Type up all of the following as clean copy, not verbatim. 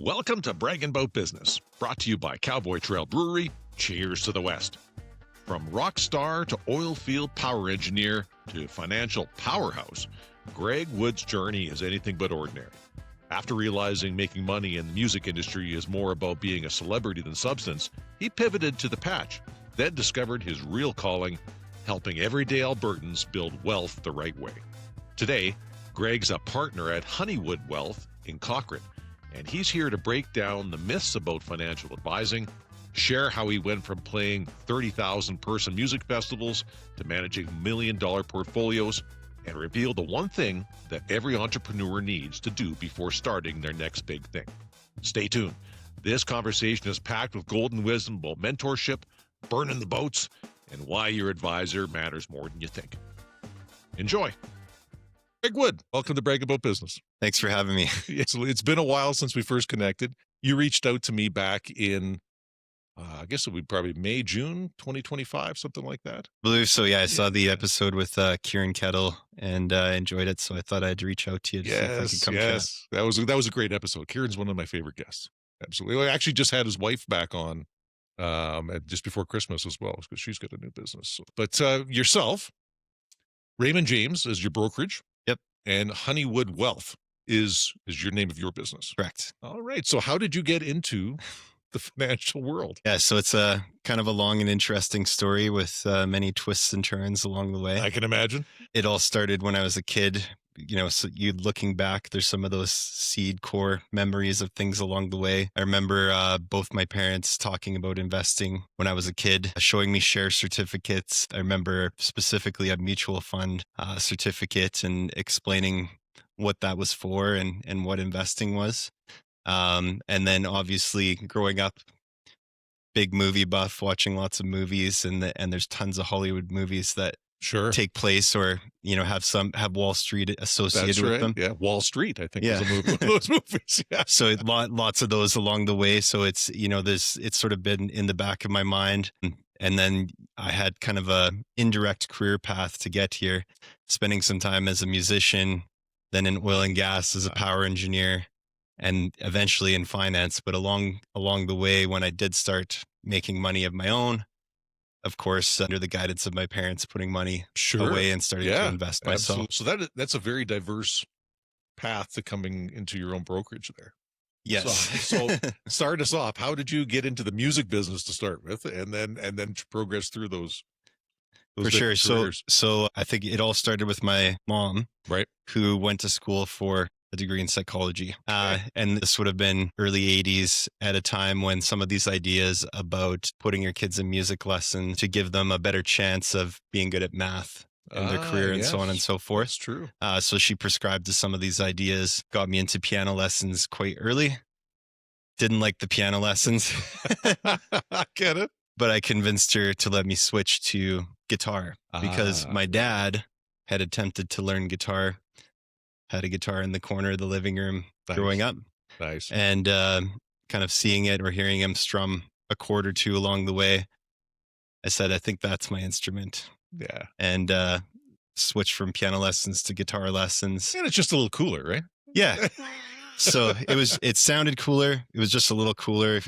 Welcome to Bragg N Bout Business, brought to you by Cowboy Trail Brewery. Cheers to the West. From Rockstar to oilfield power engineer to financial powerhouse, Greg Wood's journey is anything but ordinary. After realizing making money in the music industry is more about being a celebrity than substance, he pivoted to the patch, then discovered his real calling, helping everyday Albertans build wealth the right way. Today, Greg's a partner at Honeywood Wealth in Cochrane, and he's here to break down the myths about financial advising, share how he went from playing 30,000-person music festivals to managing million-dollar portfolios, and reveal the one thing that every entrepreneur needs to do before starting their next big thing. Stay tuned. This conversation is packed with golden wisdom about mentorship, burning the boats, and why your advisor matters more than you think. Enjoy. Greg Wood, welcome to Bragg N Bout Business. Thanks for having me. It's been a while since we first connected. You reached out to me back in, I guess it would be probably May, June 2025, something like that. I believe so. Yeah, I saw the episode with Kieran Kettle and enjoyed it, so I thought I'd reach out to you to see if I could come chat. That was a great episode. Kieran's one of my favorite guests. Absolutely. I actually just had his wife back on just before Christmas as well, because she's got a new business. So. But yourself, Raymond James is your brokerage. Yep. And Honeywood Wealth is your name of your business. Correct. All right. So how did you get into the financial world? Yeah, so it's a kind of a long and interesting story with many twists and turns along the way. I can imagine. It all started when I was a kid. You know, so you looking back, there's some of those seed core memories of things along the way. I remember both my parents talking about investing when I was a kid, showing me share certificates. I remember specifically a mutual fund certificate and explaining what that was for and what investing was. And then obviously growing up, big movie buff, watching lots of movies, and there's tons of Hollywood movies that take place or, you know, have Wall Street associated with them. Yeah. Wall Street, I think is a movie, one of those movies. Yeah. So lots of those along the way. So it's, you know, it's sort of been in the back of my mind. And then I had kind of a indirect career path to get here, spending some time as a musician, then in oil and gas as a power engineer, and eventually in finance. But along the way, when I did start making money of my own, of course, under the guidance of my parents, putting money away and starting to invest myself. So that's a very diverse path to coming into your own brokerage there. Yes. So start us off. How did you get into the music business to start with, and then progress through those For sure. So I think it all started with my mom, right, who went to school for a degree in psychology. And this would have been early 80s at a time when some of these ideas about putting your kids in music lessons to give them a better chance of being good at math in their career and so on and so forth. That's true. So she prescribed to some of these ideas, got me into piano lessons quite early. Didn't like the piano lessons. I get it. But I convinced her to let me switch to guitar because my dad had attempted to learn guitar, had a guitar in the corner of the living room growing up. Nice. And kind of seeing it or hearing him strum a chord or two along the way, I said, I think that's my instrument. Yeah. And switched from piano lessons to guitar lessons. And it's just a little cooler, right? Yeah. So it sounded cooler. It was just a little cooler.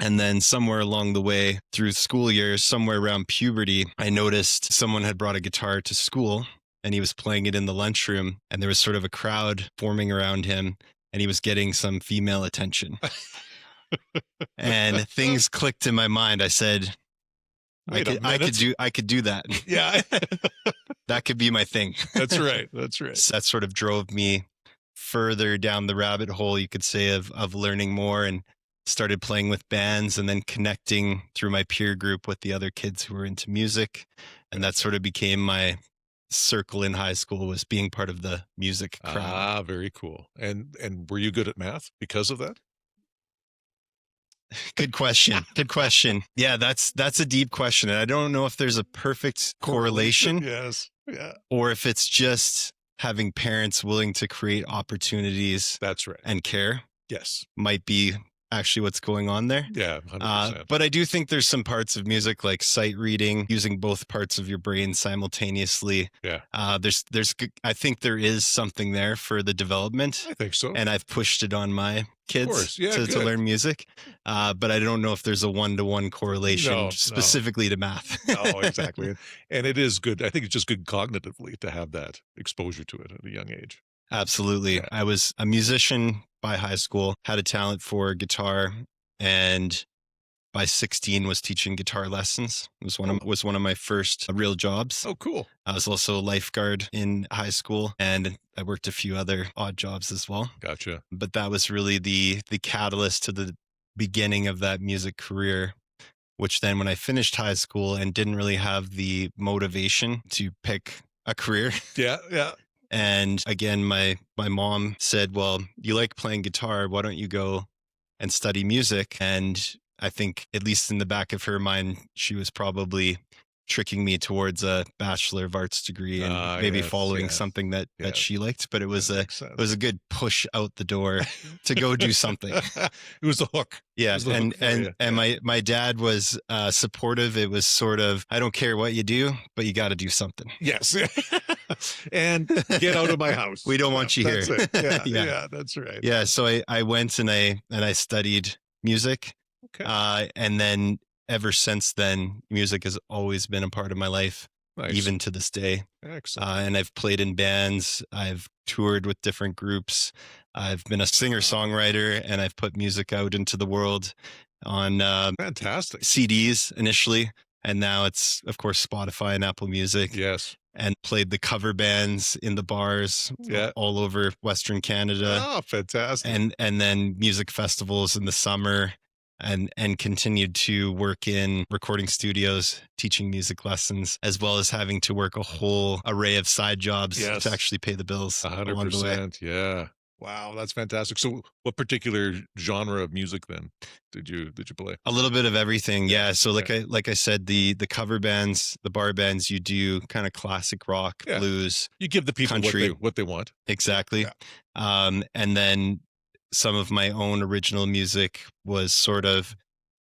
And then somewhere along the way through school years, somewhere around puberty, I noticed someone had brought a guitar to school and he was playing it in the lunchroom, and there was sort of a crowd forming around him and he was getting some female attention. And things clicked in my mind. I said, I could do that. Yeah. That could be my thing. That's right. That's right. So that sort of drove me further down the rabbit hole, you could say, of learning more, and started playing with bands and then connecting through my peer group with the other kids who were into music. And that sort of became my circle in high school, was being part of the music crowd. Very cool. And were you good at math because of that? Good question. Good question. Yeah, that's a deep question. And I don't know if there's a perfect correlation. Yes. Yeah. Or if it's just having parents willing to create opportunities. That's right. And care. Yes. Might be actually what's going on there. Yeah, 100%. But I do think there's some parts of music like sight reading, using both parts of your brain simultaneously. Yeah, I think there is something there for the development, I think so. and I've pushed it on my kids course. Yeah, to good. learn music. But I don't know if there's a one-to-one correlation No. specifically to math. Oh, exactly. And it is good. I think it's just good cognitively to have that exposure to it at a young age. Absolutely. Yeah. I was a musician by high school, had a talent for guitar, and by 16 was teaching guitar lessons. It was one of my first real jobs. Oh, cool. I was also a lifeguard in high school, and I worked a few other odd jobs as well. Gotcha. But that was really the catalyst to the beginning of that music career, which then when I finished high school and didn't really have the motivation to pick a career. Yeah. And again, my mom said, well, you like playing guitar. Why don't you go and study music? And I think, at least in the back of her mind, she was probably tricking me towards a Bachelor of Arts degree and maybe following something that she liked. But it was a good push out the door to go do something. It was the hook. Yeah. And my dad was supportive. It was sort of, I don't care what you do, but you got to do something. Yes. And get out of my house. We don't want you here. That's it. Yeah, that's right. Yeah. So I went and I studied music. Okay. And then ever since then, music has always been a part of my life, Nice. even to this day. Excellent. And I've played in bands. I've toured with different groups. I've been a singer-songwriter, and I've put music out into the world on Fantastic CDs initially. And now it's, of course, Spotify and Apple Music. Yes. And played the cover bands in the bars all over Western Canada. Oh, fantastic. And then music festivals in the summer. And continued to work in recording studios, teaching music lessons, as well as having to work a whole array of side jobs to actually pay the bills 100%, along the way. Yeah. Wow, that's fantastic. So what particular genre of music then did you play? A little bit of everything. Yeah. So like I said, the cover bands, the bar bands, you do kind of classic rock, blues. You give the people country. what they want. Exactly. Yeah. And then some of my own original music was sort of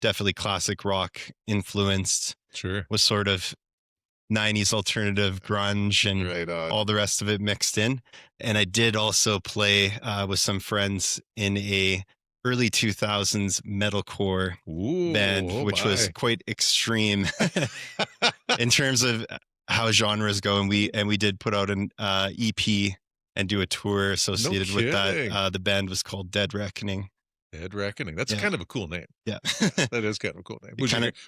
definitely classic rock influenced. Sure. Was sort of 90s alternative grunge and all the rest of it mixed in. And I did also play with some friends in a early 2000s metalcore band, which was quite extreme in terms of how genres go. And we did put out an EP and do a tour associated with that. The band was called Dead Reckoning. Dead Reckoning. That's kind of a cool name. Yeah. That is kind of a cool name.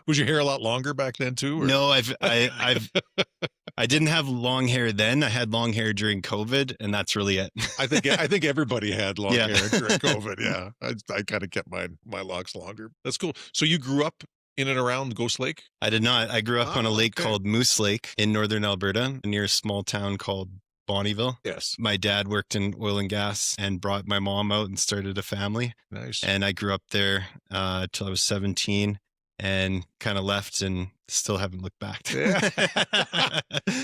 Was your hair a lot longer back then too? Or? No, I didn't have long hair then. I had long hair during COVID, and that's really it. I think everybody had long hair during COVID. Yeah. I kind of kept my locks longer. That's cool. So you grew up in and around Ghost Lake? I did not. I grew up on a lake called Moose Lake in northern Alberta, near a small town called Bonnyville. Yes. My dad worked in oil and gas and brought my mom out and started a family. Nice. And I grew up there till I was 17 and kind of left and still haven't looked back.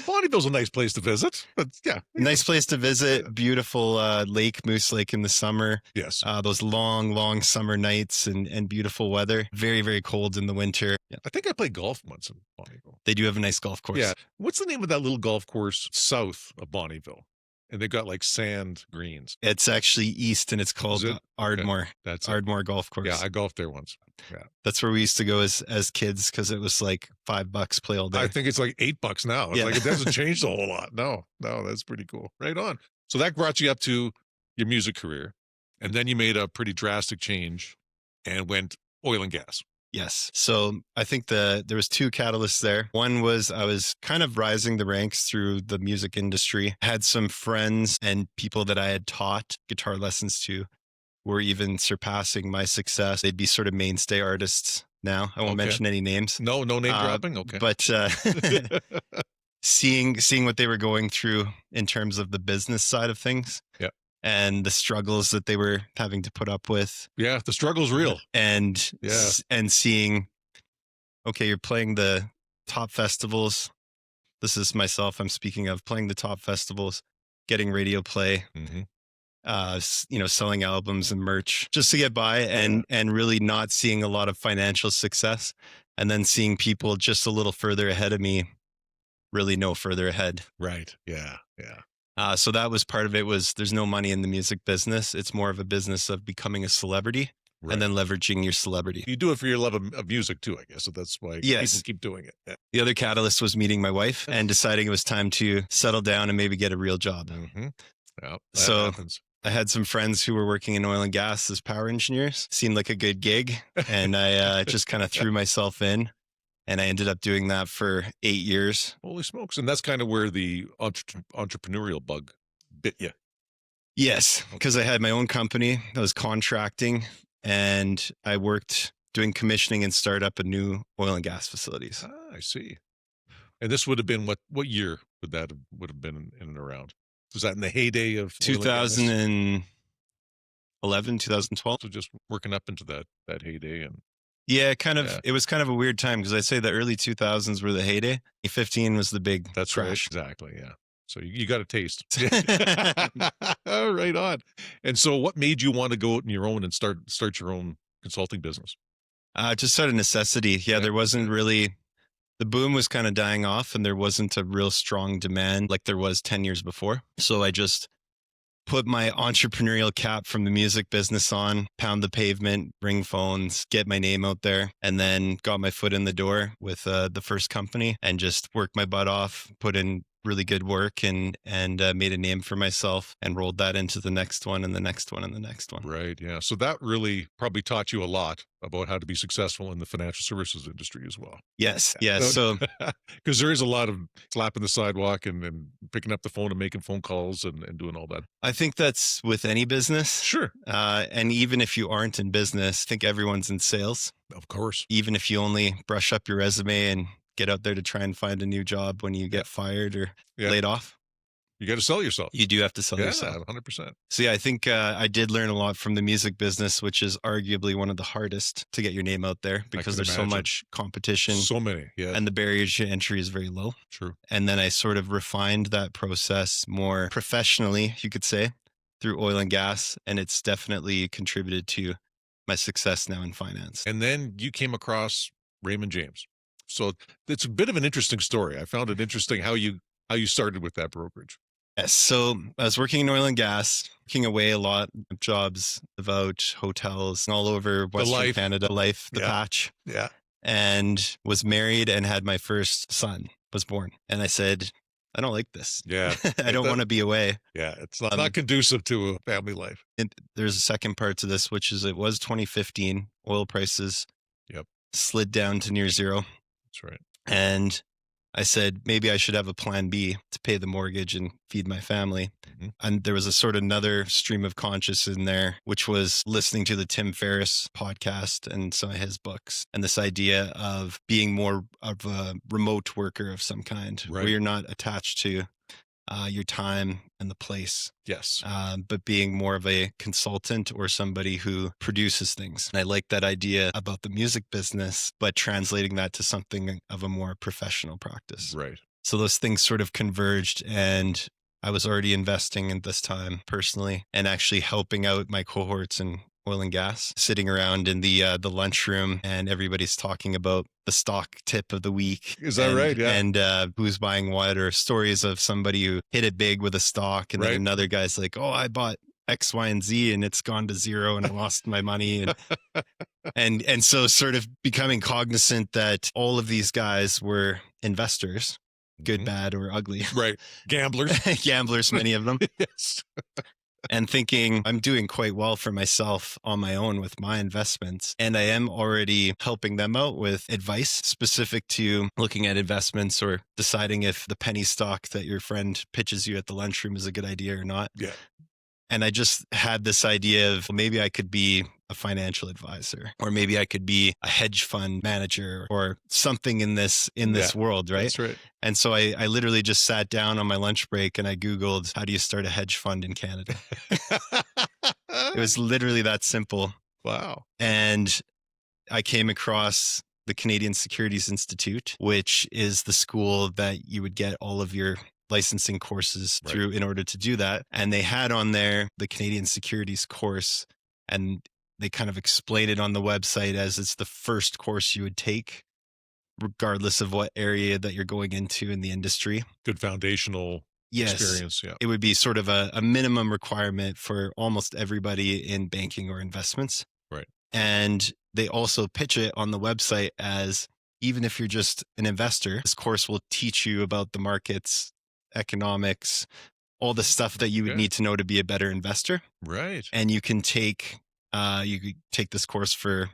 Bonnyville's a nice place to visit. But nice place to visit. Beautiful lake, Moose Lake in the summer. Yes. Those long summer nights and beautiful weather. Very, very cold in the winter. Yeah. I think I played golf once in Bonnyville. They do have a nice golf course. Yeah. What's the name of that little golf course south of Bonnyville? And they've got like sand greens. It's actually east, and it's called Ardmore. That's Ardmore Golf Course. Yeah, I golfed there once. Yeah, that's where we used to go as kids because it was like $5 play all day. I think it's like $8 now. It's like it doesn't change a whole lot. No, that's pretty cool. Right on. So that brought you up to your music career, and then you made a pretty drastic change and went oil and gas. Yes. So I think there was two catalysts there. One was I was kind of rising the ranks through the music industry. Had some friends and people that I had taught guitar lessons to were even surpassing my success. They'd be sort of mainstay artists now. I won't mention any names. No name dropping. Okay. But seeing what they were going through in terms of the business side of things. Yeah. And the struggles that they were having to put up with. Yeah, the struggle's real. And seeing, okay, you're playing the top festivals. This is myself I'm speaking of, playing the top festivals, getting radio play, selling albums and merch just to get by, and really not seeing a lot of financial success, and then seeing people just a little further ahead of me, really no further ahead. Right. Yeah. Yeah. So that was part of it. Was there's no money in the music business. It's more of a business of becoming a celebrity. Right. And then leveraging your celebrity. You do it for your love of music too, I guess. So that's why people keep doing it. Yeah. The other catalyst was meeting my wife and deciding it was time to settle down and maybe get a real job. Mm-hmm. Yeah, so happens. I had some friends who were working in oil and gas as power engineers. Seemed like a good gig. And I just kind of threw myself in. And I ended up doing that for 8 years. Holy smokes. And that's kind of where the entrepreneurial bug bit you. Yes, because I had my own company. I was contracting, and I worked doing commissioning and start up a new oil and gas facilities. I see. And this would have been what year would have been in and around? Was that in the heyday of 2011, 2012? So just working up into that heyday. And yeah, it was kind of a weird time, because I'd say the early 2000s were the heyday. 2015 was the big That's crash. Right, exactly, yeah. So you got a taste. Right on. And so what made you want to go out on your own and start your own consulting business? Just out of necessity. Yeah, there wasn't really, the boom was kind of dying off, and there wasn't a real strong demand like there was 10 years before. So I just put my entrepreneurial cap from the music business on, pound the pavement, ring phones, get my name out there, and then got my foot in the door with the first company and just worked my butt off, put in really good work, and made a name for myself, and rolled that into the next one and the next one and the next one. Right. Yeah. So that really probably taught you a lot about how to be successful in the financial services industry as well. Yes. Yeah. So because there is a lot of slapping the sidewalk and picking up the phone and making phone calls and doing all that. I think that's with any business. Sure. And even if you aren't in business, I think everyone's in sales. Of course. Even if you only brush up your resume and get out there to try and find a new job when you get fired or laid off. You got to sell yourself. You do have to sell yourself. 100%. So yeah, I think I did learn a lot from the music business, which is arguably one of the hardest to get your name out there, because there's so much competition. So many, yeah. And the barriers to entry is very low. True. And then I sort of refined that process more professionally, you could say, through oil and gas. And it's definitely contributed to my success now in finance. And then you came across Raymond James. So it's a bit of an interesting story. I found it interesting how you started with that brokerage. Yes. So I was working in oil and gas, working away a lot of jobs, about hotels all over Western Canada, the patch. Yeah. And was married and had my first son was born. And I said, I don't like this. Yeah. I don't want to be away. Yeah. It's not conducive to a family life. And there's a second part to this, which is it was 2015. Oil prices slid down to near zero. That's right. And I said, maybe I should have a plan B to pay the mortgage and feed my family. Mm-hmm. And there was a sort of another stream of conscious in there, which was listening to the Tim Ferriss podcast and some of his books, and this idea of being more of a remote worker of some kind, where you're not attached to your time and the place. Yes. But being more of a consultant or somebody who produces things. And I like that idea about the music business, but translating that to something of a more professional practice. Right. So those things sort of converged, and I was already investing at this time personally and actually helping out my cohorts in oil and gas, sitting around in the lunchroom, and everybody's talking about the stock tip of the week. Is that right? Yeah. And who's buying what, or stories of somebody who hit it big with a stock, and then another guy's like, oh, I bought X, Y, and Z and it's gone to zero and I lost my money. And so sort of becoming cognizant that all of these guys were investors, good, bad, or ugly. Right. Gamblers, many of them. Yes. And thinking I'm doing quite well for myself on my own with my investments. And I am already helping them out with advice specific to looking at investments or deciding if the penny stock that your friend pitches you at the lunchroom is a good idea or not. Yeah. And I just had this idea of maybe I could be a financial advisor, or maybe I could be a hedge fund manager or something in this world, right? That's right. And so I literally just sat down on my lunch break and I Googled, how do you start a hedge fund in Canada? It was literally that simple. Wow. And I came across the Canadian Securities Institute, which is the school that you would get all of your licensing courses Right. through in order to do that. And they had on there the Canadian Securities course, and they kind of explain it on the website as it's the first course you would take, regardless of what area that you're going into in the industry. Good foundational experience. Yeah. It would be sort of a minimum requirement for almost everybody in banking or investments. Right. And they also pitch it on the website as, even if you're just an investor, this course will teach you about the markets, economics, all the stuff that you would need to know to be a better investor. Right. And you can take this course for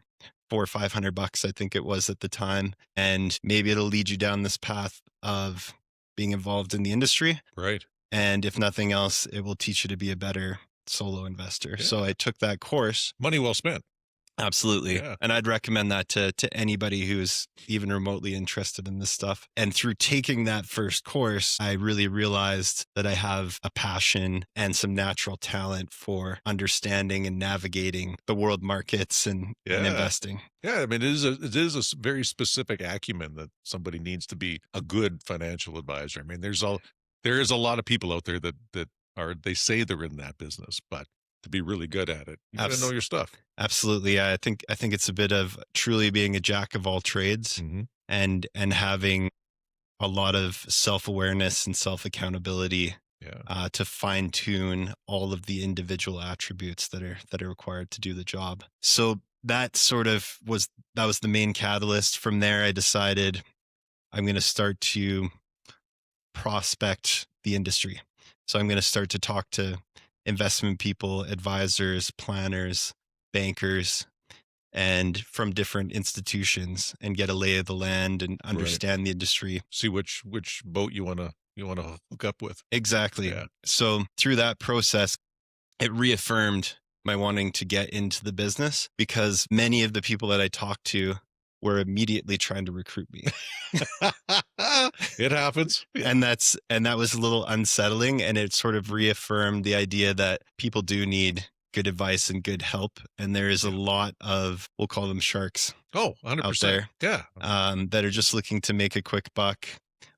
$400 or $500, I think it was at the time. And maybe it'll lead you down this path of being involved in the industry. Right. And if nothing else, it will teach you to be a better solo investor. Yeah. So I took that course. Money well spent. Absolutely. Yeah. And I'd recommend that to anybody who's even remotely interested in this stuff. And through taking that first course, I really realized that I have a passion and some natural talent for understanding and navigating the world markets and investing. Yeah. I mean, it is a very specific acumen that somebody needs to be a good financial advisor. I mean, there is a lot of people out there that they say they're in that business, but to be really good at it, you gotta know your stuff. Absolutely. Yeah, I think it's a bit of truly being a jack of all trades, and having a lot of self-awareness and self-accountability to fine-tune all of the individual attributes that are required to do the job. So that was the main catalyst. From there, I decided I'm going to start to prospect the industry. So I'm going to start to talk to investment people, advisors, planners, bankers, and from different institutions, and get a lay of the land and understand the industry. See which boat you want to hook up with. Exactly. Yeah. So through that process, it reaffirmed my wanting to get into the business, because many of the people that I talked to were immediately trying to recruit me. It happens. And that was a little unsettling, and it sort of reaffirmed the idea that people do need good advice and good help. And there is a lot of, we'll call them sharks. Oh, 100%. Out there. Yeah. That are just looking to make a quick buck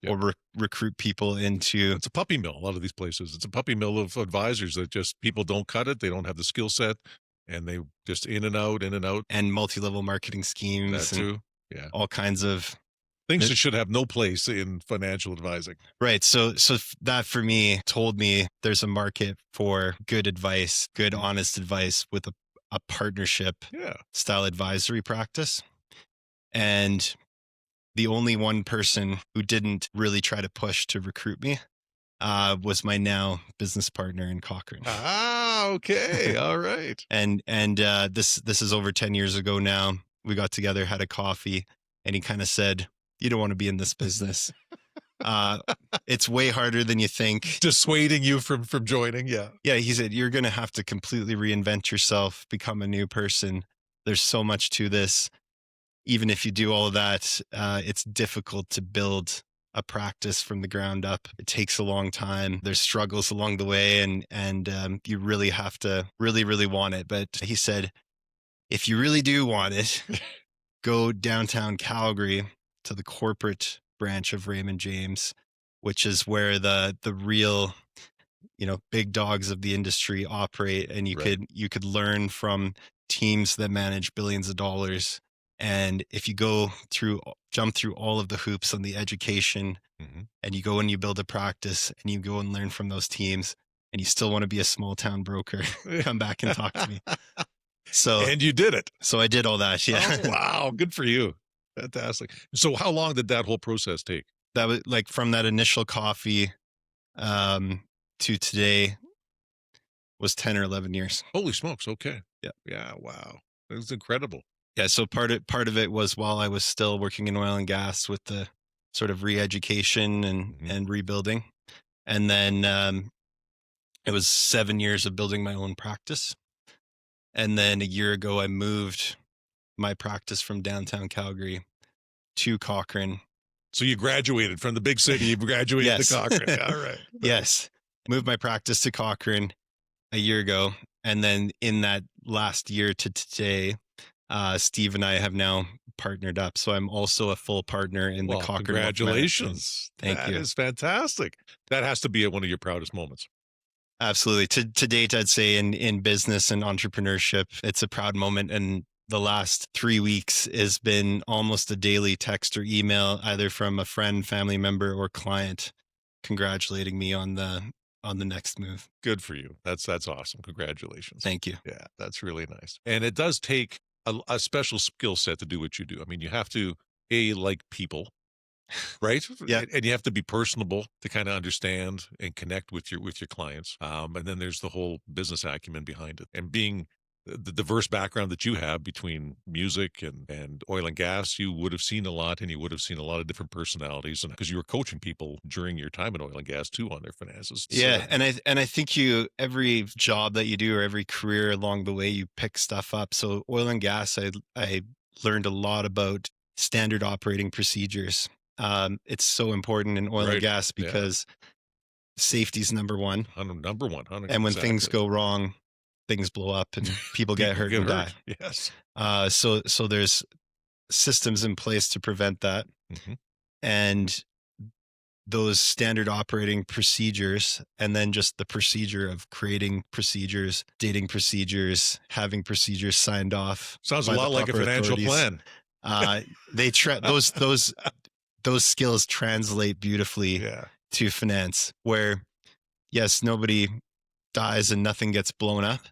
or recruit people into. It's a puppy mill. A lot of these places, it's a puppy mill of advisors that just people don't cut it. They don't have the skill set. And they just in and out. And multi-level marketing schemes. That too. Yeah. All kinds of things that should have no place in financial advising. Right. So that for me told me there's a market for good advice, good, honest advice with a partnership style advisory practice. And the only one person who didn't really try to push to recruit me was my now business partner in Cochrane. Ah, okay. All right. And this is over 10 years ago now. We got together, had a coffee, and he kind of said, "You don't want to be in this business. It's way harder than you think." Dissuading you from joining. Yeah. Yeah. He said, "You're going to have to completely reinvent yourself, become a new person. There's so much to this. Even if you do all of that, it's difficult to build a practice from the ground up. It takes a long time. There's struggles along the way, and you really have to really, really want it." But he said, "If you really do want it, go downtown Calgary to the corporate branch of Raymond James, which is where the real, big dogs of the industry operate. And you could learn from teams that manage billions of dollars. And if you jump through all of the hoops on the education, and you go and you build a practice and you go and learn from those teams, and you still want to be a small town broker, come back and talk to me." And you did it. So I did all that. Yeah. Oh, wow. Good for you. Fantastic. So how long did that whole process take? That was like from that initial coffee to today was 10 or 11 years. Holy smokes. Okay. Yeah. Yeah. Wow. It was incredible. Yeah. So part of it was while I was still working in oil and gas with the sort of re-education and rebuilding. And then it was 7 years of building my own practice. And then a year ago, I moved my practice from downtown Calgary to Cochrane. So you graduated from the big city. You graduated to Cochrane. All right. Yes. Moved my practice to Cochrane a year ago. And then in that last year to today, Steve and I have now partnered up. So I'm also a full partner in the Well, Cochrane Wealth Management. congratulations. Thank That you. is fantastic. That has to be one of your proudest moments. Absolutely. To date, I'd say in business and entrepreneurship, it's a proud moment. And the last 3 weeks has been almost a daily text or email, either from a friend, family member, or client, congratulating me on the next move. Good for you. That's awesome. Congratulations. Thank you. Yeah, that's really nice. And it does take a special skill set to do what you do. I mean, you have to like people, right? Yeah. And you have to be personable to kind of understand and connect with your clients. And then there's the whole business acumen behind it, and being the diverse background that you have between music and oil and gas. You would have seen a lot, and you would have seen a lot of different personalities, and because you were coaching people during your time in oil and gas too on their finances. Yeah, and I think every job that you do or every career along the way, you pick stuff up. So oil and gas, I learned a lot about standard operating procedures. It's so important in oil and gas because safety is number one. Number one. And when things go wrong, things blow up and people get hurt and die. Yes. So there's systems in place to prevent that. Mm-hmm. And those standard operating procedures, and then just the procedure of creating procedures, dating procedures, having procedures signed off. Sounds a lot like a financial plan. Those skills translate beautifully to finance, where yes, nobody dies and nothing gets blown up,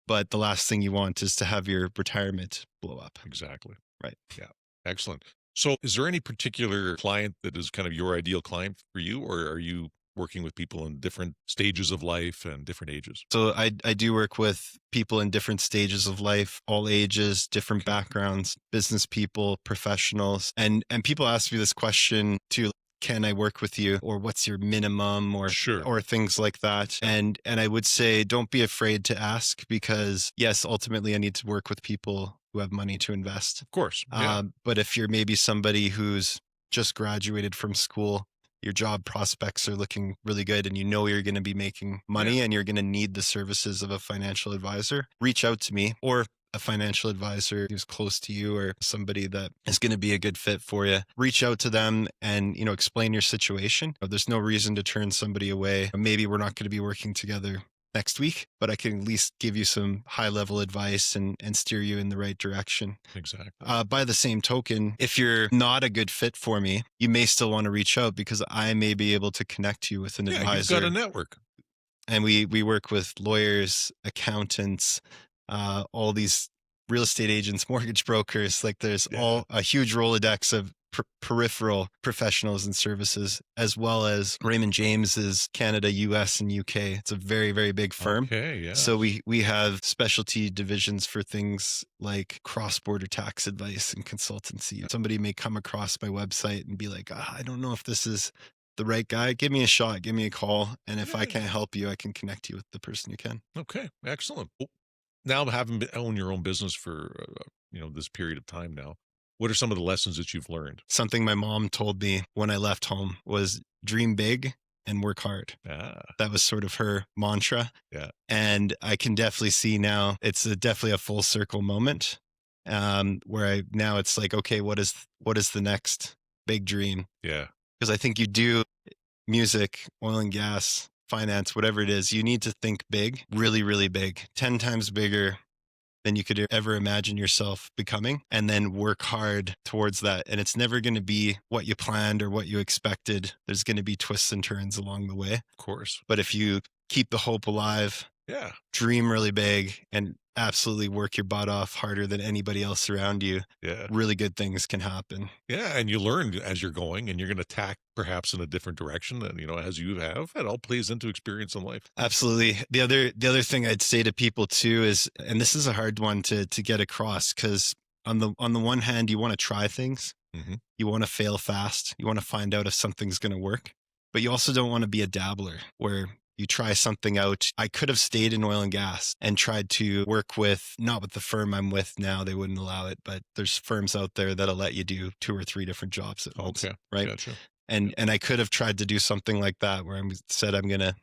but the last thing you want is to have your retirement blow up. Exactly. Right. Yeah. Excellent. So is there any particular client that is kind of your ideal client for you, or are you working with people in different stages of life and different ages? So I do work with people in different stages of life, all ages, different backgrounds, business people, professionals. And people ask me this question too: can I work with you, or what's your minimum, or things like that? And I would say, don't be afraid to ask, because yes, ultimately I need to work with people who have money to invest. Of course. But if you're maybe somebody who's just graduated from school, your job prospects are looking really good, and you know you're going to be making money and you're going to need the services of a financial advisor, reach out to me, or a financial advisor who's close to you, or somebody that is going to be a good fit for you. Reach out to them and, explain your situation. There's no reason to turn somebody away. Maybe we're not going to be working together next week, but I can at least give you some high level advice and steer you in the right direction. Exactly. By the same token, if you're not a good fit for me, you may still want to reach out, because I may be able to connect you with an advisor. You've got a network. And we work with lawyers, accountants, all these real estate agents, mortgage brokers. Like there's all a huge Rolodex of peripheral professionals and services, as well as Raymond James is Canada, US, and UK. It's a very, very big firm. Okay, yeah. So we have specialty divisions for things like cross-border tax advice and consultancy. Somebody may come across my website and be like, I don't know if this is the right guy. Give me a shot, give me a call. And if I can't help you, I can connect you with the person who can. Okay, excellent. Now, having owned your own business for this period of time now, what are some of the lessons that you've learned? Something my mom told me when I left home was dream big and work hard. That was sort of her mantra. Yeah. And I can definitely see now it's definitely a full circle moment, where now it's like, okay, what is the next big dream? Yeah. Because I think you do music, oil and gas, finance, whatever it is, you need to think big, really, really big, 10 times bigger than you could ever imagine yourself becoming, and then work hard towards that. And it's never going to be what you planned or what you expected. There's going to be twists and turns along the way. Of course. But if you keep the hope alive, dream really big, and absolutely work your butt off harder than anybody else around you, really good things can happen. Yeah, and you learn as you're going, and you're going to tack perhaps in a different direction, and as you have. It all plays into experience in life. Absolutely. The other thing I'd say to people too is, and this is a hard one to get across, because on the one hand, you want to try things. Mm-hmm. You want to fail fast. You want to find out if something's going to work, but you also don't want to be a dabbler where you try something out. I could have stayed in oil and gas and tried to work with, not with the firm I'm with now, they wouldn't allow it, but there's firms out there that'll let you do 2 or 3 different jobs at once. Okay. Right. Gotcha. And I could have tried to do something like that, where I said, I'm going to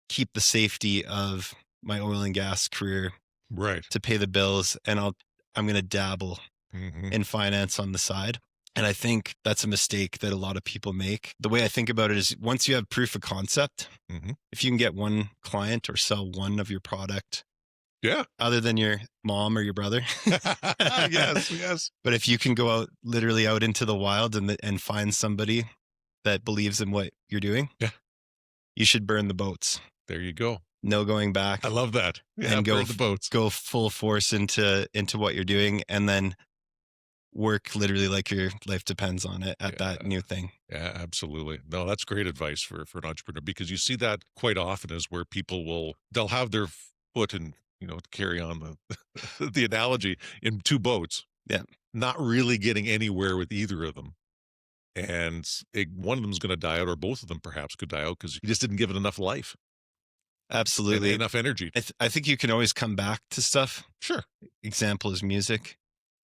keep the safety of my oil and gas career right to pay the bills, and I'm going to dabble in finance on the side. And I think that's a mistake that a lot of people make. The way I think about it is once you have proof of concept, if you can get one client or sell one of your product, other than your mom or your brother. Yes. But if you can go out literally out into the wild and find somebody that believes in what you're doing, you should burn the boats. There you go. No going back. I love that. Yeah, and burn the boats. Go full force into what you're doing, and then work literally like your life depends on it at that new thing. Yeah, absolutely. No, that's great advice for an entrepreneur, because you see that quite often is where people they'll have their foot in, to carry on the analogy, in two boats. Yeah. Not really getting anywhere with either of them. And one of them is going to die out, or both of them perhaps could die out because you just didn't give it enough life. Absolutely. Enough energy. I think you can always come back to stuff. Sure. Example is music.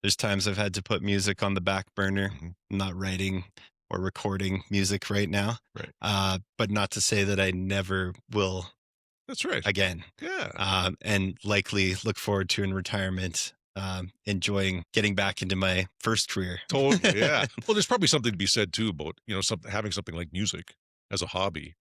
There's times I've had to put music on the back burner. I'm not writing or recording music right now. Right. But not to say that I never will. That's right. Again. Yeah. And likely look forward to in retirement, enjoying getting back into my first career. Totally. Yeah. Well, there's probably something to be said too about, having something like music as a hobby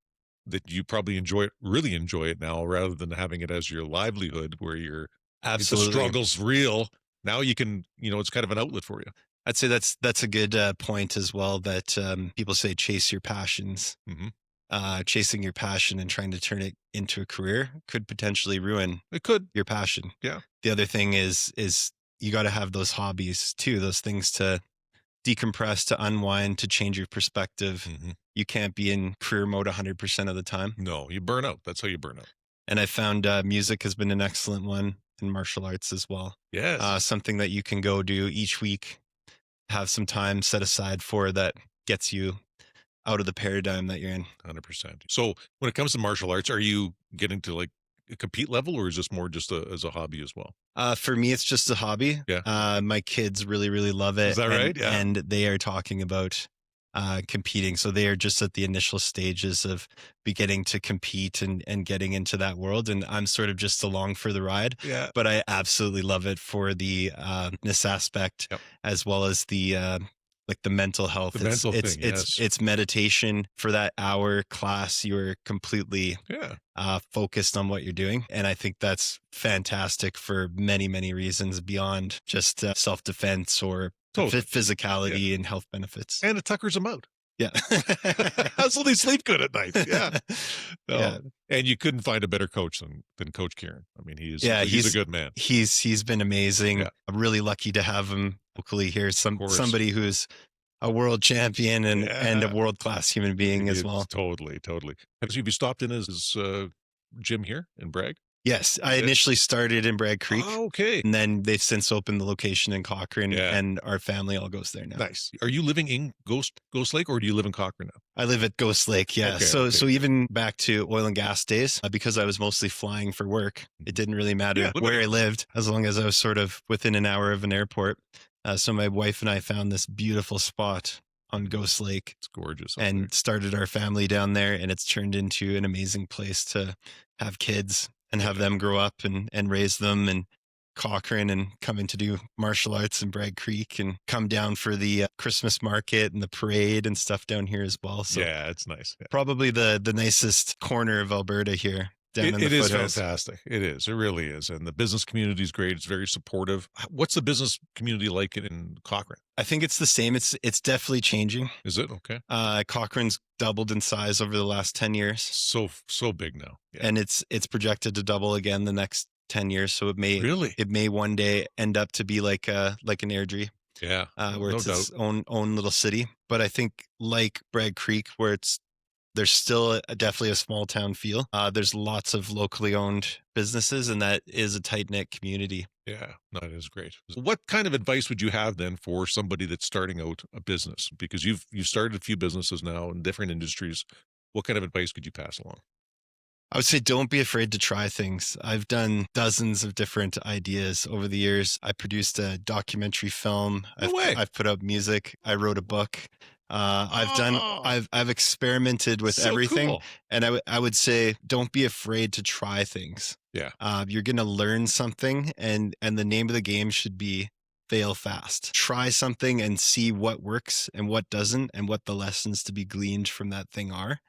that you probably really enjoy it now, rather than having it as your livelihood where the struggle's real. Now you can, it's kind of an outlet for you. I'd say that's a good point as well, that people say chase your passions. Chasing your passion and trying to turn it into a career could potentially ruin your passion. Yeah. The other thing is you got to have those hobbies too, those things to decompress, to unwind, to change your perspective. You can't be in career mode 100% of the time. No, you burn out. That's how you burn out. And I found music has been an excellent one, and martial arts as well. Yes. Something that you can go do each week, have some time set aside for, that gets you out of the paradigm that you're in. 100%. So when it comes to martial arts, are you getting to like a compete level, or is this more just as a hobby as well? For me, it's just a hobby. Yeah. My kids really, really love it. Is that right? Yeah. And they are talking about competing. So they are just at the initial stages of beginning to compete and getting into that world. And I'm sort of just along for the ride. Yeah. But I absolutely love it for the fitness aspect, as well as the like the mental health. It's meditation. For that hour class, you're completely focused on what you're doing. And I think that's fantastic for many, many reasons beyond just self-defense or physicality and health benefits. And it tuckers them out. Yeah. So they sleep good at night. Yeah. No. Yeah. And you couldn't find a better coach than Coach Kieran. I mean, he's a good man. He's been amazing. Yeah. I'm really lucky to have him locally here. Somebody who's a world champion and a world-class human being as well. Totally. Have you stopped in his gym here in Bragg? Yes, I initially started in Bragg Creek. Oh, okay. And then they've since opened the location in Cochrane, and our family all goes there now. Nice. Are you living in Ghost Lake, or do you live in Cochrane now? I live at Ghost Lake, yeah. Okay, so even back to oil and gas days, because I was mostly flying for work, it didn't really matter where I lived, as long as I was sort of within an hour of an airport. So my wife and I found this beautiful spot on Ghost Lake. It's gorgeous. And started our family down there, and it's turned into an amazing place to have kids and have them grow up and raise them, and Cochrane, and come in to do martial arts in Bragg Creek, and come down for the Christmas market and the parade and stuff down here as well. So yeah, it's nice. Yeah. Probably the nicest corner of Alberta here. It is fantastic. It is. It really is. And the business community is great. It's very supportive. What's the business community like in Cochrane? I think it's the same. It's definitely changing. Is it? Okay. Cochrane's doubled in size over the last 10 years. So big now. Yeah. And it's projected to double again the next 10 years. So it may one day end up to be like an Airdrie. Yeah. Where it's its own little city. But I think like Bragg Creek, where there's still definitely a small town feel. There's lots of locally owned businesses, and that is a tight-knit community. Yeah, no, it is great. What kind of advice would you have then for somebody that's starting out a business? Because you've started a few businesses now in different industries. What kind of advice could you pass along? I would say don't be afraid to try things. I've done dozens of different ideas over the years. I produced a documentary film. I've put out music. I wrote a book. I've experimented with everything. Cool. And I would say, don't be afraid to try things. Yeah. You're going to learn something, and the name of the game should be fail fast. Try something and see what works and what doesn't, and what the lessons to be gleaned from that thing are.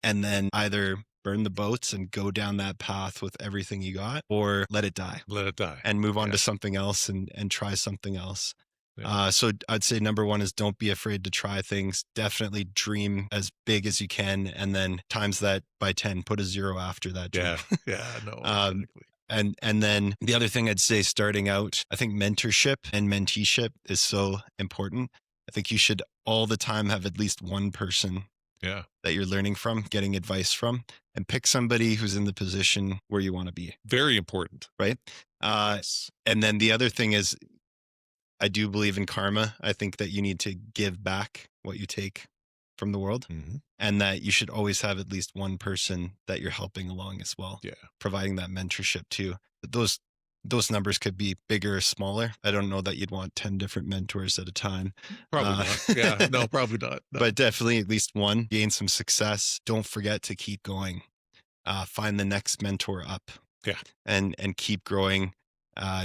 And then either burn the boats and go down that path with everything you got, or let it die. Let it die. And move on to something else and try something else. Yeah. So I'd say number one is don't be afraid to try things. Definitely dream as big as you can, and then times that by 10, put a 0 after that dream. No, exactly. And then the other thing I'd say starting out, I think mentorship and menteeship is so important. I think you should all the time have at least one person that you're learning from, getting advice from, and pick somebody who's in the position where you want to be. Very important. Right? Yes. And then the other thing is, I do believe in karma. I think that you need to give back what you take from the world, and that you should always have at least one person that you're helping along as well. Yeah. Providing that mentorship too. Those numbers could be bigger or smaller. I don't know that you'd want 10 different mentors at a time. Probably not. Yeah, no, probably not. No. But definitely at least one. Gain some success. Don't forget to keep going. Find the next mentor up. Yeah. And keep growing.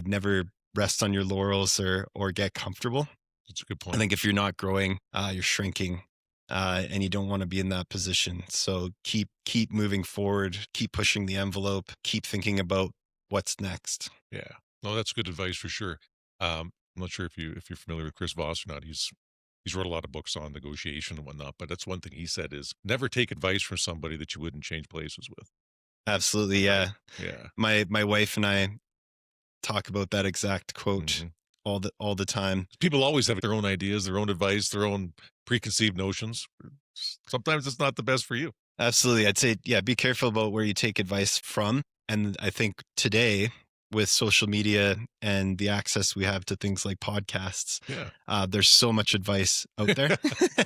Never rest on your laurels or get comfortable. That's a good point. I think if you're not growing, you're shrinking, and you don't want to be in that position. So keep moving forward, keep pushing the envelope, keep thinking about what's next. Yeah, no, that's good advice for sure. I'm not sure if you're familiar with Chris Voss or not. He's wrote a lot of books on negotiation and whatnot, but that's one thing he said is never take advice from somebody that you wouldn't change places with. Absolutely, yeah. Yeah. My wife and I talk about that exact quote all the time. People always have their own ideas, their own advice, their own preconceived notions. Sometimes it's not the best for you. Absolutely. I'd say, be careful about where you take advice from. And I think today, with social media and the access we have to things like podcasts, there's so much advice out there.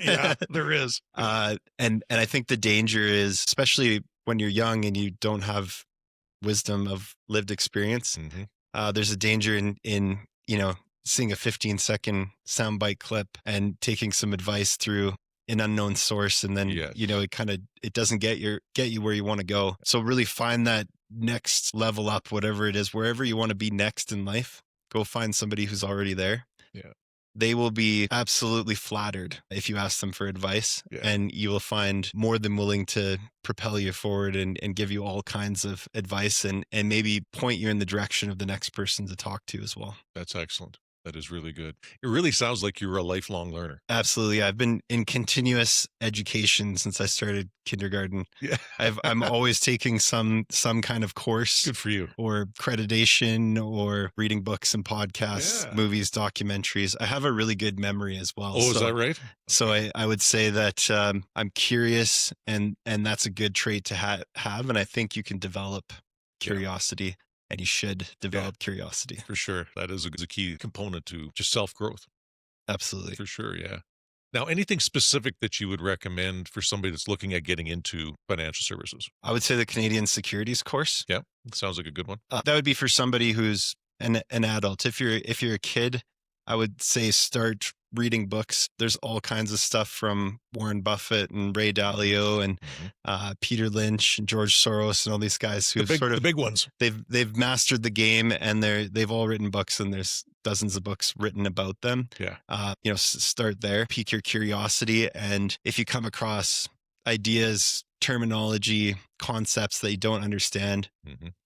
Yeah, there is. And I think the danger is, especially when you're young and you don't have wisdom of lived experience, there's a danger in seeing a 15-second soundbite clip and taking some advice through an unknown source, and then it doesn't get you where you want to go. So really find that next level up, whatever it is, wherever you want to be next in life. Go find somebody who's already there. Yeah. They will be absolutely flattered if you ask them for advice, and you will find more than willing to propel you forward and give you all kinds of advice and maybe point you in the direction of the next person to talk to as well. That's excellent. That is really good. It really sounds like you're a lifelong learner. Absolutely. I've been in continuous education since I started kindergarten. Yeah. I'm always taking some kind of course. Good for you. Or accreditation, or reading books and podcasts, movies, documentaries. I have a really good memory as well. Oh, is that right? So I would say that I'm curious, and that's a good trait to have. And I think you can develop curiosity. And you should develop curiosity. For sure. That is a key component to just self-growth. Absolutely. For sure, yeah. Now, anything specific that you would recommend for somebody that's looking at getting into financial services? I would say the Canadian Securities course. Yeah, sounds like a good one. That would be for somebody who's an adult. If you're a kid, I would say start reading books. There's all kinds of stuff from Warren Buffett and Ray Dalio and Peter Lynch and George Soros and all these guys who the big ones. They've mastered the game, and they've all written books, and there's dozens of books written about them. Yeah. Start there, pique your curiosity, and if you come across ideas, terminology, concepts that you don't understand,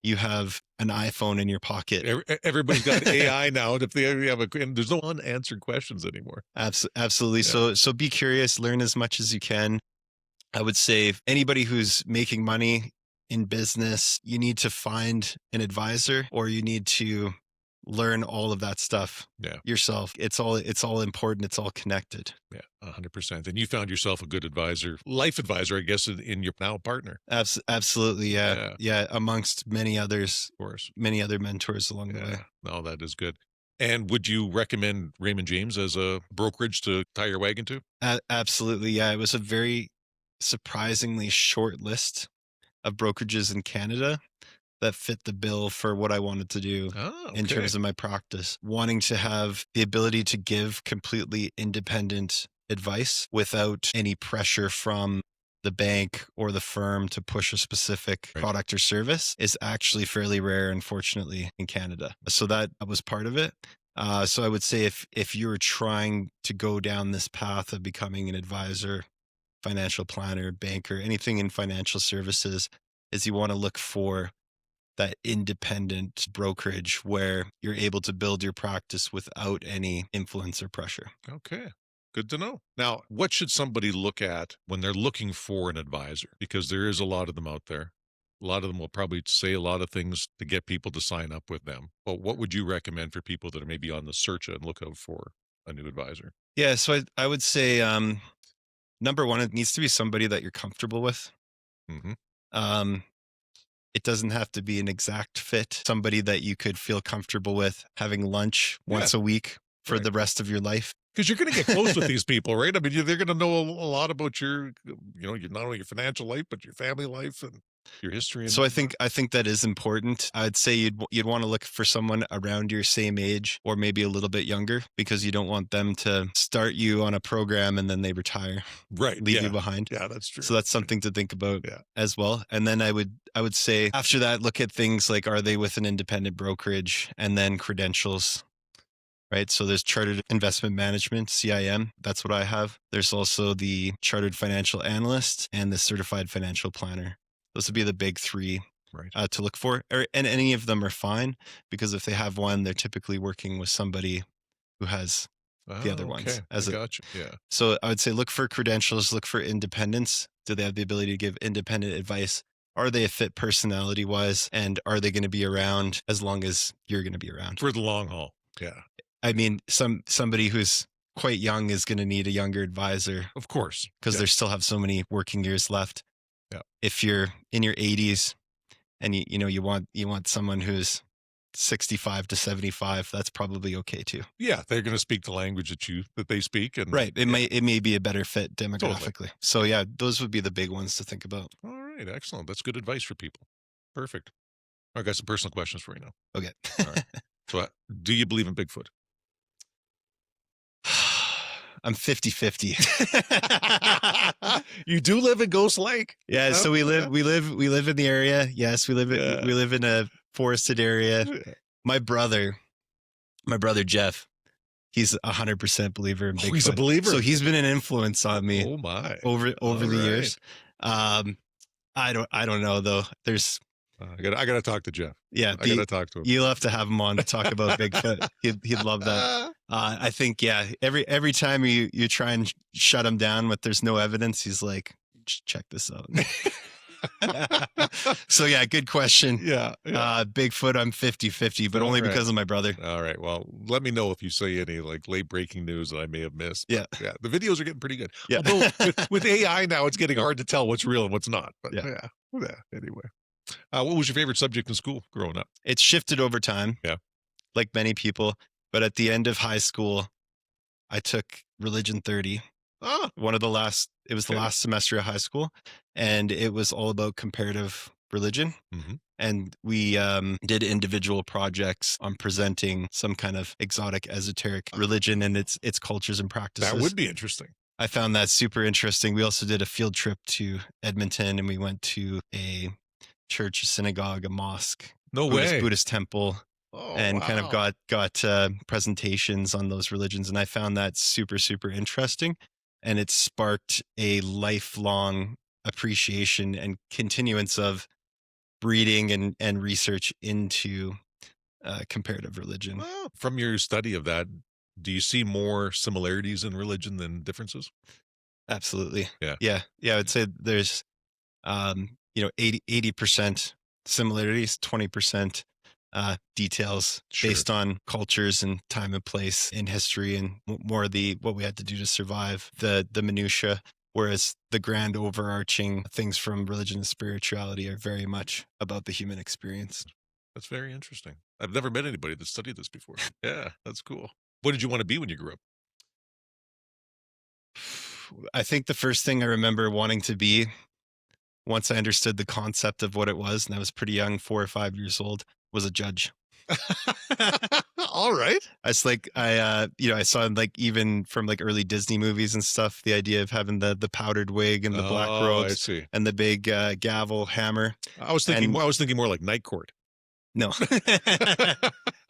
you have an iPhone in your pocket. Everybody's got AI now. If they have there's no unanswered questions anymore. Absolutely. Yeah. So be curious, learn as much as you can. I would say anybody who's making money in business, you need to find an advisor, or you need to learn all of that stuff yourself. It's all important. It's all connected. Yeah, 100%. And you found yourself a good advisor, life advisor, I guess, in your now partner. Absolutely. Yeah. Amongst many others, of course, many other mentors along the way. No, that is good. And would you recommend Raymond James as a brokerage to tie your wagon to? Absolutely. Yeah. It was a very surprisingly short list of brokerages in Canada that fit the bill for what I wanted to do in terms of my practice. Wanting to have the ability to give completely independent advice without any pressure from the bank or the firm to push a specific product or service is actually fairly rare, unfortunately, in Canada. So that was part of it. So I would say if you're trying to go down this path of becoming an advisor, financial planner, banker, anything in financial services, is you want to look for that independent brokerage where you're able to build your practice without any influence or pressure. Okay. Good to know. Now, what should somebody look at when they're looking for an advisor? Because there is a lot of them out there. A lot of them will probably say a lot of things to get people to sign up with them. But what would you recommend for people that are maybe on the search and lookout for a new advisor? Yeah, so I would say number one, it needs to be somebody that you're comfortable with. Mm-hmm. It doesn't have to be an exact fit. Somebody that you could feel comfortable with having lunch once a week for the rest of your life. Because you're going to get close with these people, right? I mean, they're going to know a lot about your, not only your financial life, but your family life and your history. And so I think that is important. I'd say you'd want to look for someone around your same age or maybe a little bit younger, because you don't want them to start you on a program and then they retire, leave you behind. Yeah, that's true. So that's something to think about as well. And then I would say after that, look at things like, are they with an independent brokerage, and then credentials. Right. So there's Chartered Investment Management, CIM. That's what I have. There's also the Chartered Financial Analyst and the Certified Financial Planner. Those would be the big three to look for. And any of them are fine, because if they have one, they're typically working with somebody who has the other ones. So I would say look for credentials, look for independence. Do they have the ability to give independent advice? Are they a fit personality wise? And are they going to be around as long as you're going to be around? For the long haul. Yeah. I mean, somebody who's quite young is going to need a younger advisor. Of course. Because they still have so many working years left. Yeah. If you're in your 80s and you want someone who's 65 to 75, that's probably okay too. Yeah, they're going to speak the language that they speak, and it may be a better fit demographically. Totally. So yeah, those would be the big ones to think about. All right, excellent. That's good advice for people. Perfect. I got some personal questions for you now. Okay. All right. So, do you believe in Bigfoot? I'm 50-50. You do live in Ghost Lake? Yeah, so we live in the area. Yes, we live in a forested area. My brother Jeff, he's 100% believer in Bigfoot. Oh, he's a believer. So he's been an influence on me. Oh my. Over the years. I don't know though. There's I got to talk to Jeff. Yeah, I got to talk to him. You'll have to have him on to talk about Bigfoot. He'd love that. I think every time you try and shut him down with there's no evidence, he's like, just check this out. So yeah, good question. Yeah. Bigfoot, I'm 50-50, but only because of my brother. All right. Well, let me know if you say any like late breaking news that I may have missed. Yeah. Yeah. The videos are getting pretty good. Yeah. Although with AI now, it's getting hard to tell what's real and what's not. But yeah. Anyway. What was your favorite subject in school growing up? It's shifted over time. Yeah. Like many people. But at the end of high school, I took Religion 30. Oh. It was the last semester of high school. And it was all about comparative religion. Mm-hmm. And we did individual projects on presenting some kind of exotic, esoteric religion and its cultures and practices. That would be interesting. I found that super interesting. We also did a field trip to Edmonton, and we went to a church, a synagogue, a mosque, Buddhist temple, kind of got presentations on those religions. And I found that super, super interesting. And it sparked a lifelong appreciation and continuance of breeding and research into comparative religion. Well, from your study of that, do you see more similarities in religion than differences? Absolutely. Yeah. I would say there's 80% similarities, 20% details based on cultures and time and place in history, and more of what we had to do to survive, the minutia, whereas the grand overarching things from religion and spirituality are very much about the human experience. That's very interesting. I've never met anybody that studied this before. Yeah, that's cool. What did you want to be when you grew up? I think the first thing I remember wanting to be, once I understood the concept of what it was, and I was pretty young, 4 or 5 years old, was a judge. All right. I saw like even from like early Disney movies and stuff, the idea of having the powdered wig and the black robes, I see. And the big gavel hammer. I was thinking more like Night Court. No.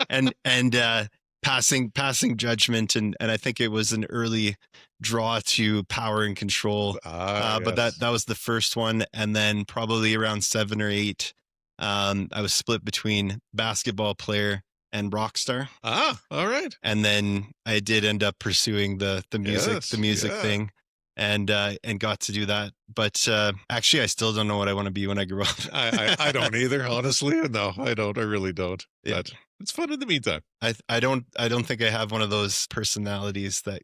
and passing judgment, and I think it was an early draw to power and control. But that was the first one, and then probably around 7 or 8, I was split between basketball player and Rockstar. All right. And then I did end up pursuing the music thing, and got to do that. But actually, I still don't know what I want to be when I grow up. I don't either, honestly. No, I don't. I really don't. Yeah. But it's fun in the meantime. I don't think I have one of those personalities that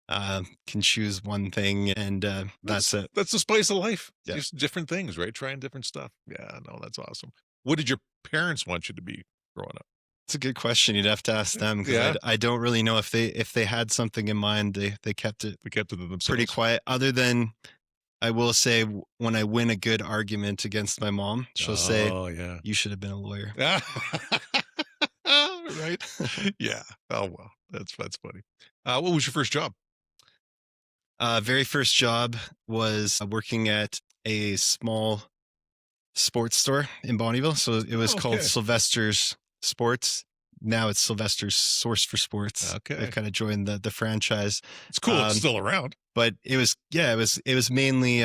can choose one thing, and that's it. That's the spice of life. Yeah. Just different things, right? Trying different stuff. Yeah, no, that's awesome. What did your parents want you to be growing up? It's a good question. You'd have to ask them, because I don't really know if they had something in mind. They kept it to themselves. Pretty quiet. Other than, I will say, when I win a good argument against my mom, she'll say, "You should have been a lawyer." Right? Yeah. Oh well, that's funny. What was your first job? Very first job was working at a small sports store in Bonnyville. So it was called Sylvester's Sports. Now it's Sylvester's Source for Sports. Okay. They've kind of joined the franchise. It's cool. It's still around. But it was mainly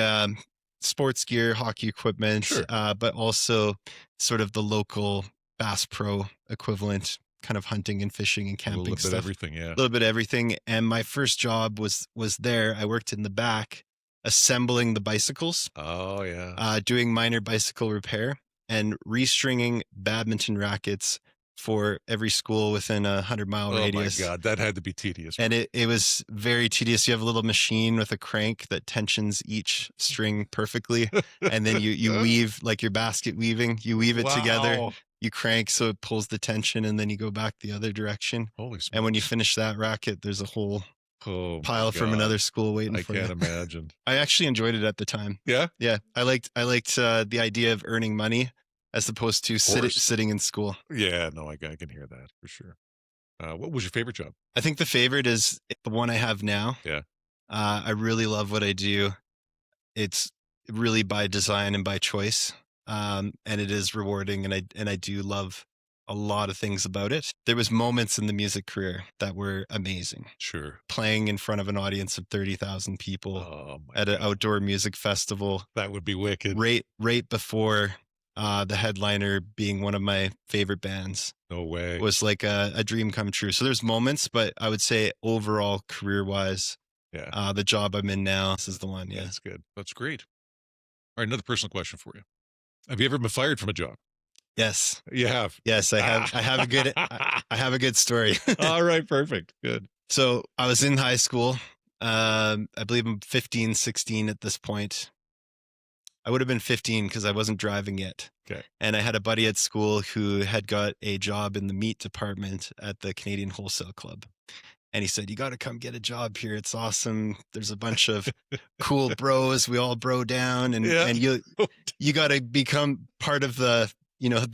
sports gear, hockey equipment, Sure. But also sort of the local Bass Pro equivalent, kind of hunting and fishing and camping stuff. A little bit of everything. And my first job was there. I worked in the back, assembling the bicycles. Oh yeah. Doing minor bicycle repair and restringing badminton rackets for every school within 100-mile radius. Oh my God, that had to be tedious. And it was very tedious. You have a little machine with a crank that tensions each string perfectly, and then you weave, like your basket weaving. You weave it together. You crank so it pulls the tension, and then you go back the other direction. Holy smokes. And when you finish that racket, there's a whole pile from another school waiting for you. I can't imagine. I actually enjoyed it at the time. Yeah? Yeah. I liked the idea of earning money as opposed to sitting in school. Yeah, no, I can hear that for sure. What was your favorite job? I think the favorite is the one I have now. Yeah. I really love what I do. It's really by design and by choice. And it is rewarding, and I do love a lot of things about it. There was moments in the music career that were amazing. Sure. Playing in front of an audience of 30,000 people at an outdoor music festival. That would be wicked. Right before the headliner being one of my favorite bands. No way. Was like a dream come true. So there's moments, but I would say overall career-wise, the job I'm in now, this is the one. Yeah. That's good. That's great. All right, another personal question for you. Have you ever been fired from a job? Yes. You have? Yes, I have. I have a good story. All right, perfect. Good. So I was in high school. I believe I'm 15, 16 at this point. I would have been 15 because I wasn't driving yet. Okay. And I had a buddy at school who had got a job in the meat department at the Canadian Wholesale Club. And he said, "You got to come get a job here. It's awesome. There's a bunch of cool bros. We all bro down, and you got to become part of the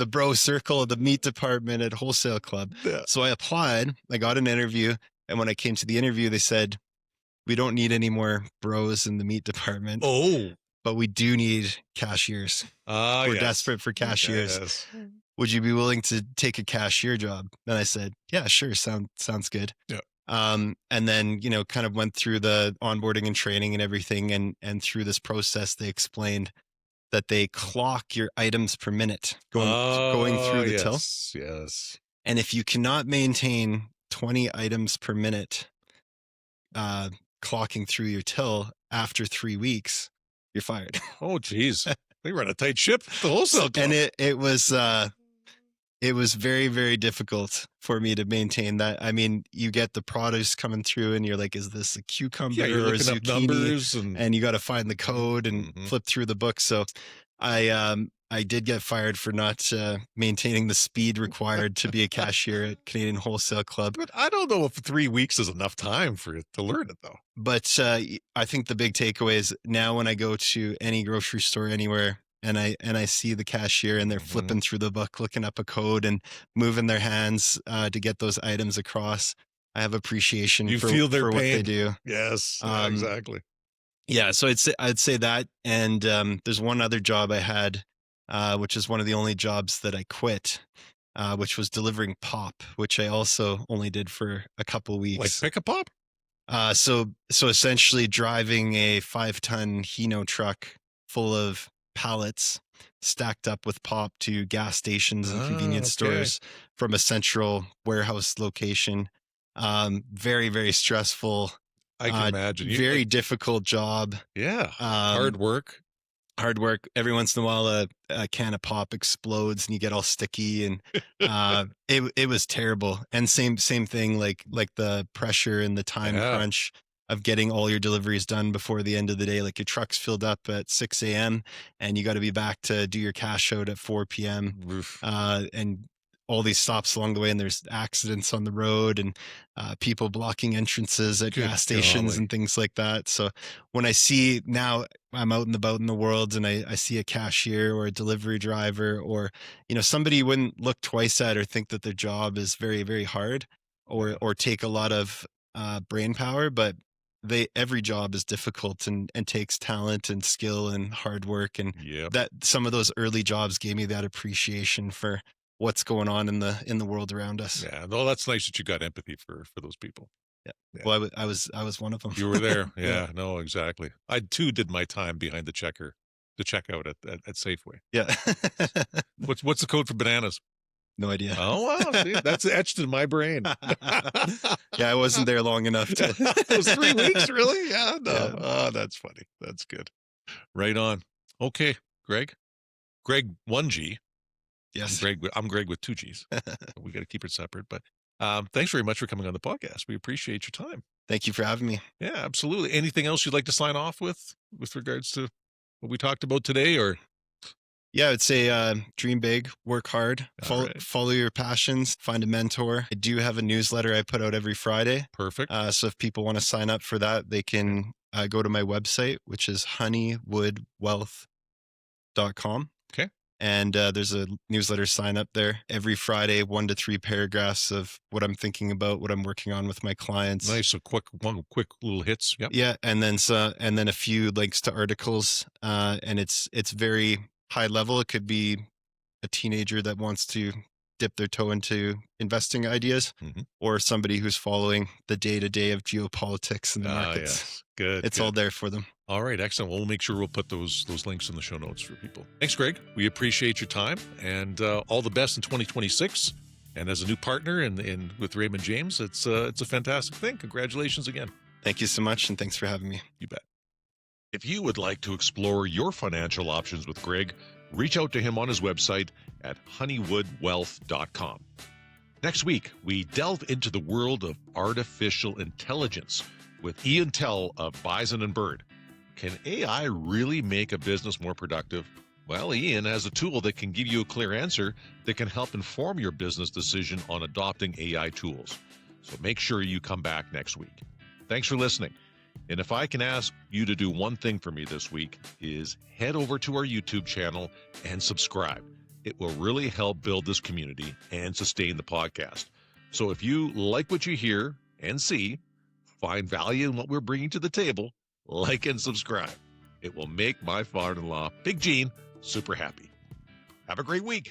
bro circle of the meat department at Wholesale Club." Yeah. So I applied. I got an interview, and when I came to the interview, they said, "We don't need any more bros in the meat department. But we do need cashiers. We're desperate for cashiers. Yes. Would you be willing to take a cashier job?" And I said, "Yeah, sure. Sounds good." Yeah. And then, kind of went through the onboarding and training and everything. And through this process, they explained that they clock your items per minute going through the till. Yes. And if you cannot maintain 20 items per minute, clocking through your till after 3 weeks, you're fired. Oh, geez. They run a tight ship, the Wholesale Club. And it was very, very difficult for me to maintain that. I mean, you get the produce coming through and you're like, is this a cucumber or a zucchini? Numbers and you got to find the code and flip through the book. So I did get fired for not maintaining the speed required to be a cashier at Canadian Wholesale Club. But I don't know if 3 weeks is enough time for you to learn it, though. But I think the big takeaway is now when I go to any grocery store anywhere, and I see the cashier and they're flipping through the book, looking up a code and moving their hands to get those items across, I have appreciation for what they do. Yes, exactly. Yeah, so I'd say that. And there's one other job I had, which is one of the only jobs that I quit. which was delivering pop, which I also only did for a couple Like weeks. pick a pop? So essentially driving a 5-ton Hino truck full of pallets stacked up with pop to gas stations and convenience stores from a central warehouse location. Very, very stressful. I can imagine. Very difficult job. Yeah. Hard work. Hard work. Every once in a while, a can of pop explodes and you get all sticky, and it was terrible. And same thing, like the pressure and the time crunch of getting all your deliveries done before the end of the day. Like your truck's filled up at 6 a.m. and you got to be back to do your cash out at 4 p.m. And all these stops along the way, and there's accidents on the road, and people blocking entrances at gas stations and things like that. So when I see now, I'm out and about in the world, and I see a cashier or a delivery driver, or somebody you wouldn't look twice at or think that their job is very, very hard or take a lot of brain power, but every job is difficult and takes talent and skill and hard work, and that some of those early jobs gave me that appreciation for what's going on in the world around us. Yeah, well, that's nice that you got empathy for those people. Yeah. Well, I was one of them. You were there. Yeah, no, exactly. I too did my time behind the checkout at Safeway. Yeah. What's the code for bananas? No idea. Oh, wow. See, that's etched in my brain. Yeah, I wasn't there long enough to. It was 3 weeks, really? Yeah, no. Yeah. Oh, that's funny. That's good. Right on. Okay, Greg. Greg 1G. Yes. I'm Greg with 2 Gs. We got to keep it separate. But thanks very much for coming on the podcast. We appreciate your time. Thank you for having me. Yeah, absolutely. Anything else you'd like to sign off with regards to what we talked about today? Or yeah, I would say dream big, work hard, follow your passions, find a mentor. I do have a newsletter I put out every Friday. Perfect. So if people want to sign up for that, they can go to my website, which is honeywoodwealth.com. Okay. And there's a newsletter sign up there every Friday, 1 to 3 paragraphs of what I'm thinking about, what I'm working on with my clients. Nice. So quick little hits. Yep. Yeah. And then a few links to articles. And it's very high level. It could be a teenager that wants to dip their toe into investing ideas, or somebody who's following the day-to-day of geopolitics and the markets. Yes. Good. It's all there for them. All right, excellent. We'll make sure we'll put those links in the show notes for people. Thanks, Greg. We appreciate your time, and all the best in 2026. And as a new partner in with Raymond James, it's a fantastic thing. Congratulations again. Thank you so much, and thanks for having me. You bet. If you would like to explore your financial options with Greg, reach out to him on his website at honeywoodwealth.com. Next week, we delve into the world of artificial intelligence with Ian Tell of Bison and Bird. Can AI really make a business more productive? Well, Ian has a tool that can give you a clear answer that can help inform your business decision on adopting AI tools. So make sure you come back next week. Thanks for listening. And if I can ask you to do one thing for me this week, is head over to our YouTube channel and subscribe. It will really help build this community and sustain the podcast. So if you like what you hear and see, find value in what we're bringing to the table, like and subscribe. It will make my father-in-law, Big Gene, super happy. Have a great week.